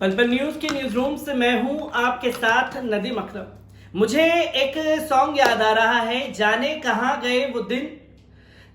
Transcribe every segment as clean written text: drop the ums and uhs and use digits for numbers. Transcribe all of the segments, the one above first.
पल पल न्यूज के न्यूज रूम से मैं हूं आपके साथ नदीम अकरम। मुझे एक सॉन्ग याद आ रहा है, जाने कहां गए वो दिन,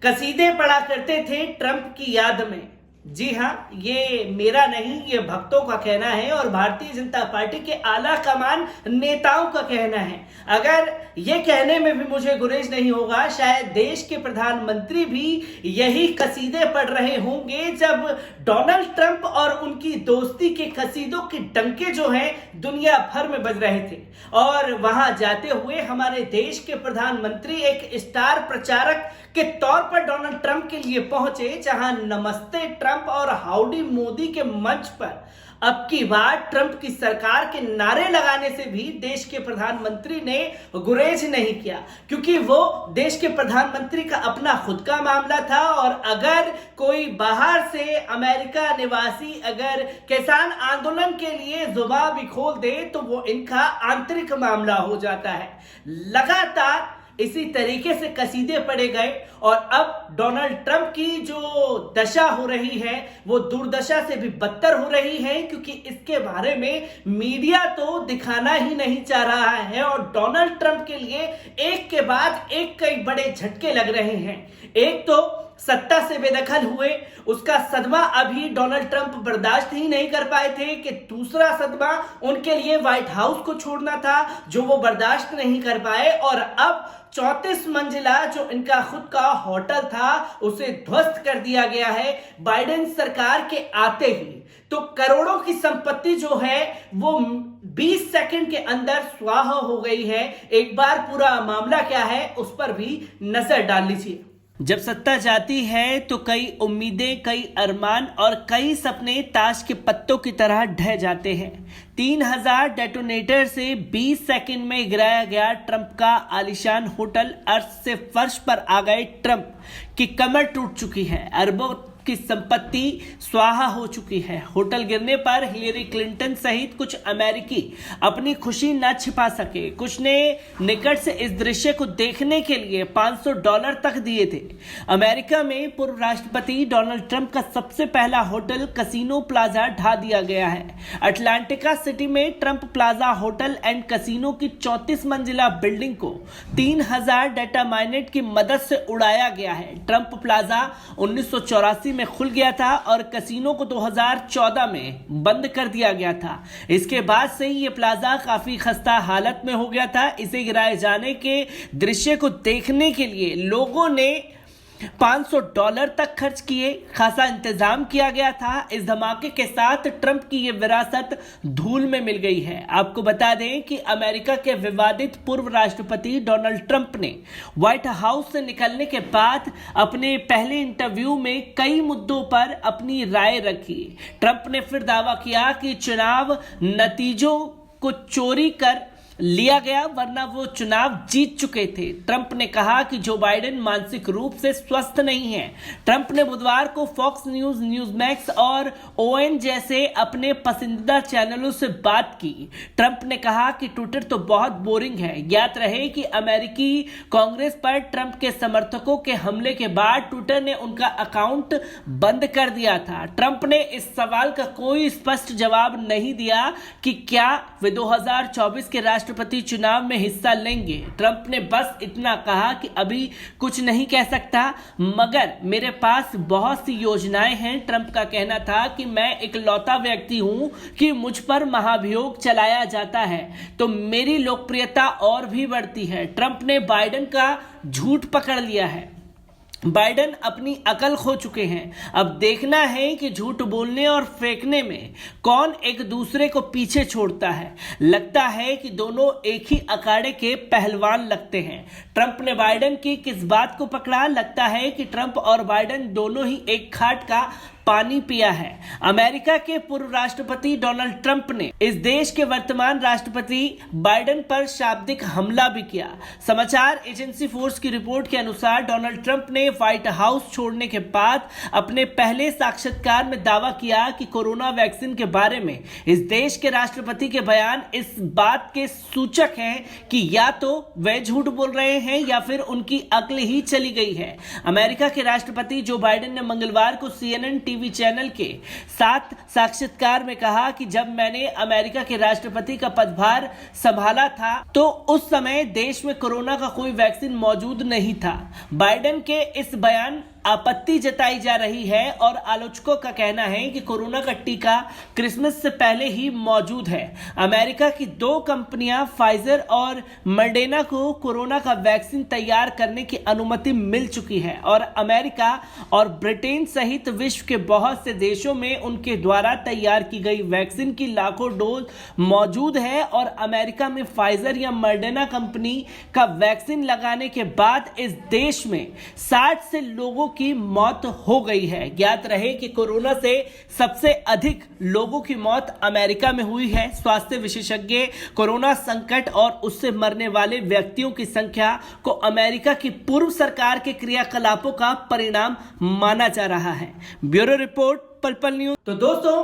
कसीदे पढ़ा करते थे ट्रंप की याद में। जी हाँ, ये मेरा नहीं, ये भक्तों का कहना है और भारतीय जनता पार्टी के आला कमान नेताओं का कहना है। अगर ये कहने में भी मुझे गुरेज नहीं होगा, शायद देश के प्रधानमंत्री भी यही कसीदे पढ़ रहे होंगे जब डोनाल्ड ट्रंप और उनकी दोस्ती के कसीदों के डंके जो हैं दुनिया भर में बज रहे थे। और वहां जाते हुए हमारे देश के प्रधानमंत्री एक स्टार प्रचारक के तौर पर डोनाल्ड ट्रंप के लिए पहुंचे, जहां नमस्ते ट्रंप और हाउडी मोदी के मंच पर अब की बार ट्रंप की सरकार के नारे लगाने से भी देश के प्रधानमंत्री ने गुरेज नहीं किया, क्योंकि वो देश के प्रधानमंत्री का अपना खुद का मामला था। और अगर कोई बाहर से अमेरिका निवासी अगर किसान आंदोलन के लिए जुबान भी खोल दे तो वो इनका आंतरिक मामला हो जाता है। लगातार इसी तरीके से कसीदे पढ़े गए और अब डोनाल्ड ट्रंप की जो दशा हो रही है वो दुर्दशा से भी बदतर हो रही है, क्योंकि इसके बारे में मीडिया तो दिखाना ही नहीं चाह रहा है और डोनाल्ड ट्रंप के लिए एक के बाद एक कई बड़े झटके लग रहे हैं। एक तो सत्ता से बेदखल हुए, उसका सदमा अभी डोनाल्ड ट्रंप बर्दाश्त ही नहीं कर पाए थे कि दूसरा सदमा उनके लिए व्हाइट हाउस को छोड़ना था, जो वो बर्दाश्त नहीं कर पाए। और अब 34 मंजिला जो इनका खुद का होटल था उसे ध्वस्त कर दिया गया है बाइडेन सरकार के आते ही। तो करोड़ों की संपत्ति जो है वो 20 सेकंड के अंदर स्वाहा हो गई है। एक बार पूरा मामला क्या है उस पर भी नजर डाल लीजिए। जब सत्ता जाती है तो कई उम्मीदें, कई अरमान और कई सपने ताश के पत्तों की तरह ढह जाते हैं। 3000 डेटोनेटर से 20 सेकंड में गिराया गया ट्रंप का आलीशान होटल। अर्थ से फर्श पर आ गए ट्रंप की कमर टूट चुकी है। अरबों की संपत्ति स्वाहा हो चुकी है। होटल गिरने पर हिलेरी क्लिंटन सहित कुछ अमेरिकी अपनी खुशी न छिपा सके। कुछ ने निकट से इस दृश्य को देखने के लिए $500 तक दिए थे। अमेरिका में पूर्व राष्ट्रपति डोनाल्ड ट्रंप का सबसे पहला होटल कसिनो प्लाजा ढा दिया गया है। अटलांटिका सिटी में Trump plaza hotel and casino की 34 मंजिला बिल्डिंग को 3000 डेटा माइनेट की मदद से उड़ाया गया है। ट्रंप प्लाजा 1984 में खुल गया था और कसिनो को 2014 में बंद कर दिया गया था। इसके बाद से ये प्लाजा काफी खस्ता हालत में हो गया था। इसे गिराए जाने के दृश्य को देखने के लिए लोगों ने $500 तक खर्च किए। खासा इंतजाम किया गया था। इस धमाके के साथ ट्रंप की यह विरासत धूल में मिल गई है। आपको बता दें कि अमेरिका के विवादित पूर्व राष्ट्रपति डोनाल्ड ट्रंप ने व्हाइट हाउस से निकलने के बाद अपने पहले इंटरव्यू में कई मुद्दों पर अपनी राय रखी। ट्रंप ने फिर दावा किया कि चुनाव नतीजों को चोरी कर लिया गया, वरना वो चुनाव जीत चुके थे। ट्रंप ने कहा कि जो बाइडेन मानसिक रूप से स्वस्थ नहीं है। ट्रंप ने बुधवार को फॉक्स न्यूज, न्यूज़मैक्स और ओएन जैसे अपने पसंदीदा चैनलों से बात की। ट्रंप ने कहा कि ट्विटर तो बहुत बोरिंग है। याद रहे कि अमेरिकी कांग्रेस पर ट्रंप के समर्थकों के हमले के बाद ट्विटर ने उनका अकाउंट बंद कर दिया था। ट्रंप ने इस सवाल का कोई स्पष्ट जवाब नहीं दिया कि क्या वे 2024 के राष्ट्रपति चुनाव में हिस्सा लेंगे। ट्रंप ने बस इतना कहा कि अभी कुछ नहीं कह सकता, मगर मेरे पास बहुत सी योजनाएं हैं। ट्रंप का कहना था कि मैं इकलौता व्यक्ति हूं कि मुझ पर महाभियोग चलाया जाता है तो मेरी लोकप्रियता और भी बढ़ती है। ट्रंप ने बाइडेन का झूठ पकड़ लिया है। बाइडेन अपनी अकल खो चुके हैं। अब देखना है कि झूठ बोलने और फेंकने में कौन एक दूसरे को पीछे छोड़ता है। लगता है कि दोनों एक ही अखाड़े के पहलवान लगते हैं। ट्रंप ने बाइडेन की किस बात को पकड़ा? लगता है कि ट्रंप और बाइडेन दोनों ही एक खाट का पानी पिया है। अमेरिका के पूर्व राष्ट्रपति डोनाल्ड ट्रंप ने इस देश के वर्तमान राष्ट्रपति बाइडेन पर शाब्दिक हमला भी किया। समाचार एजेंसी फोर्स की रिपोर्ट के अनुसार डोनाल्ड ट्रंप ने व्हाइट हाउस छोड़ने के बाद अपने पहले साक्षात्कार में दावा किया कि कोरोना वैक्सीन के बारे में इस देश के राष्ट्रपति के बयान इस बात के सूचक हैं कि या तो वे झूठ बोल रहे हैं या फिर उनकी अक्ल ही चली गई है। अमेरिका के राष्ट्रपति जो बाइडेन ने मंगलवार को CNN टीवी चैनल के साथ साक्षात्कार में कहा कि जब मैंने अमेरिका के राष्ट्रपति का पदभार संभाला था तो उस समय देश में कोरोना का कोई वैक्सीन मौजूद नहीं था। बाइडेन के इस बयान आपत्ति जताई जा रही है और आलोचकों का कहना है कि कोरोना का टीका क्रिसमस से पहले ही मौजूद है। अमेरिका की 2 कंपनियां फाइजर और मॉडर्ना को कोरोना का वैक्सीन तैयार करने की अनुमति मिल चुकी है और अमेरिका और ब्रिटेन सहित विश्व के बहुत से देशों में उनके द्वारा तैयार की गई वैक्सीन की लाखों डोज मौजूद है और अमेरिका में फाइजर या मॉडर्ना कंपनी का वैक्सीन लगाने के बाद इस देश में 60 से लोगों की मौत हो गई है। ज्ञात रहे कि कोरोना से सबसे अधिक लोगों की मौत अमेरिका में हुई है। स्वास्थ्य विशेषज्ञ कोरोना संकट और उससे मरने वाले व्यक्तियों की संख्या को अमेरिका की पूर्व सरकार के क्रियाकलापों का परिणाम माना जा रहा है। ब्यूरो रिपोर्ट, पल न्यूज। तो दोस्तों,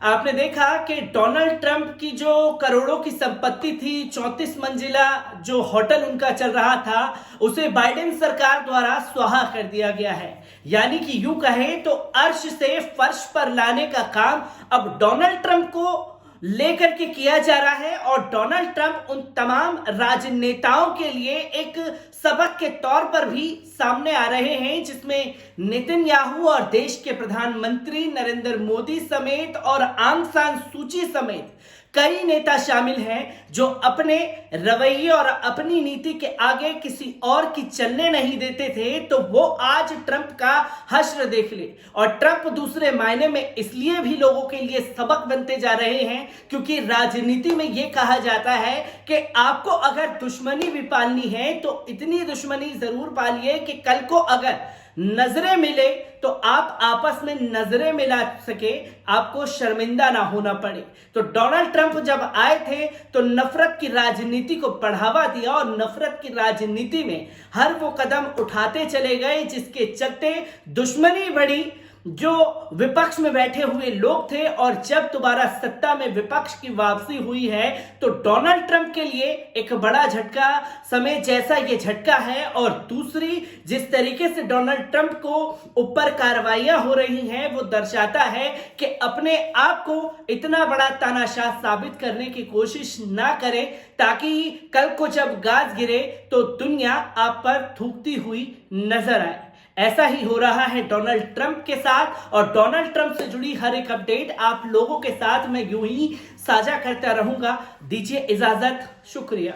आपने देखा कि डोनाल्ड ट्रंप की जो करोड़ों की संपत्ति थी, 34 मंजिला जो होटल उनका चल रहा था, उसे बाइडेन सरकार द्वारा स्वाहा कर दिया गया है। यानी कि यूं कहें तो अर्श से फर्श पर लाने का काम अब डोनाल्ड ट्रंप को लेकर के किया जा रहा है और डोनाल्ड ट्रंप उन तमाम राजनेताओं के लिए एक सबक के तौर पर भी सामने आ रहे हैं, जिसमें नेतन्याहू और देश के प्रधानमंत्री नरेंद्र मोदी समेत और आंग सान सूची समेत कई नेता शामिल हैं जो अपने रवैये और अपनी नीति के आगे किसी और की चलने नहीं देते थे, तो वो आज ट्रंप का हश्र देख ले। और ट्रंप दूसरे मायने में इसलिए भी लोगों के लिए सबक बनते जा रहे हैं क्योंकि राजनीति में ये कहा जाता है कि आपको अगर दुश्मनी भी पालनी है तो इतनी दुश्मनी जरूर पालिए कि कल को अगर नजरें मिले तो आप आपस में नजरें मिला सके, आपको शर्मिंदा ना होना पड़े। तो डोनाल्ड ट्रंप जब आए थे तो नफरत की राजनीति को बढ़ावा दिया और नफरत की राजनीति में हर वो कदम उठाते चले गए जिसके चलते दुश्मनी बढ़ी। जो विपक्ष में बैठे हुए लोग थे और जब दोबारा सत्ता में विपक्ष की वापसी हुई है तो डोनाल्ड ट्रंप के लिए एक बड़ा झटका समय जैसा ये झटका है। और दूसरी, जिस तरीके से डोनाल्ड ट्रंप को ऊपर कार्रवाइयां हो रही हैं वो दर्शाता है कि अपने आप को इतना बड़ा तानाशाह साबित करने की कोशिश ना करें ताकि कल को जब गाज गिरे तो दुनिया आप पर थूकती हुई नजर आए। ऐसा ही हो रहा है डोनाल्ड ट्रंप के साथ और डोनाल्ड ट्रंप से जुड़ी हर एक अपडेट आप लोगों के साथ मैं यूं ही साझा करता रहूंगा। दीजिए इजाजत, शुक्रिया।